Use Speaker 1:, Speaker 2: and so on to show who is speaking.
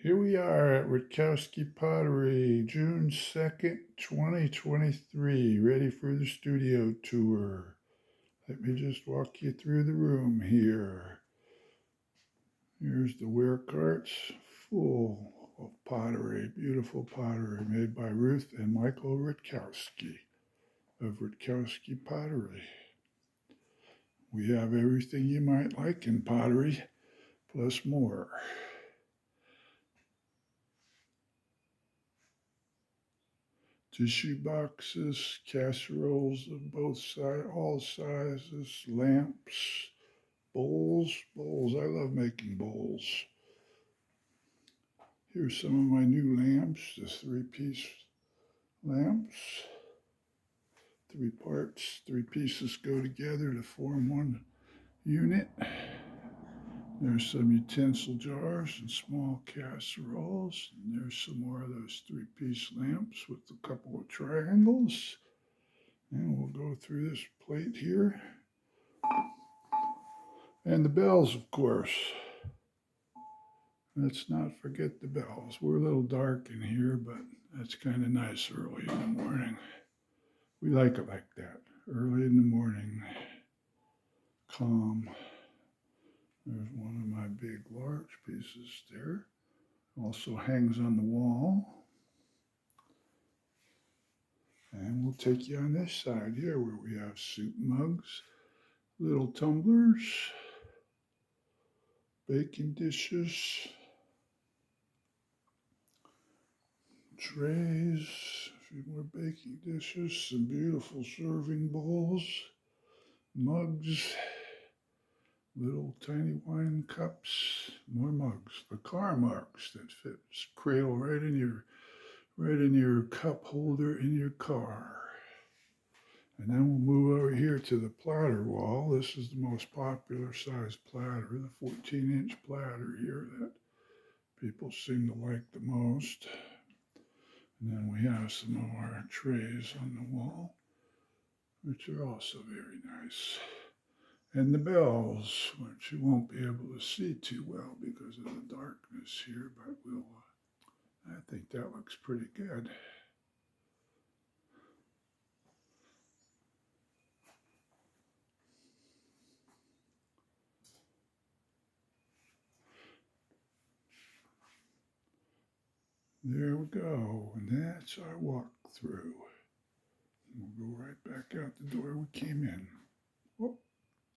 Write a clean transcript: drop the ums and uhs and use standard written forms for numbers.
Speaker 1: Here we are at Rutkowski Pottery, June 2nd, 2023, ready for the studio tour. Let me just walk you through the room here. Here's the ware carts, full of pottery, beautiful pottery made by Ruth and Michael Rutkowski of Rutkowski Pottery. We have everything you might like in pottery, plus more. Tissue boxes, casseroles of both sides, all sizes, lamps, bowls. I love making bowls. Here's some of my new lamps, the 3-piece lamps. 3 parts, 3 pieces go together to form one unit. There's some utensil jars and small casseroles. And there's some more of those 3-piece lamps with a couple of triangles. And we'll go through this plate here. And the bells, of course. Let's not forget the bells. We're a little dark in here, but that's kind of nice early in the morning. We like it like that, early in the morning, calm. There's one of my big, large pieces there. Also hangs on the wall. And we'll take you on this side here where we have soup mugs, little tumblers, baking dishes, trays, a few more baking dishes, some beautiful serving bowls, mugs, little tiny wine cups, more mugs, the car mugs that fit cradle right in your cup holder in your car. And then we'll move over here to the platter wall. This is the most popular size platter, the 14-inch platter here that people seem to like the most. And then we have some of our trays on the wall, which are also very nice. And the bells, which you won't be able to see too well because of the darkness here, but I think that looks pretty good. There we go, and that's our walkthrough. We'll go right back out the door we came in.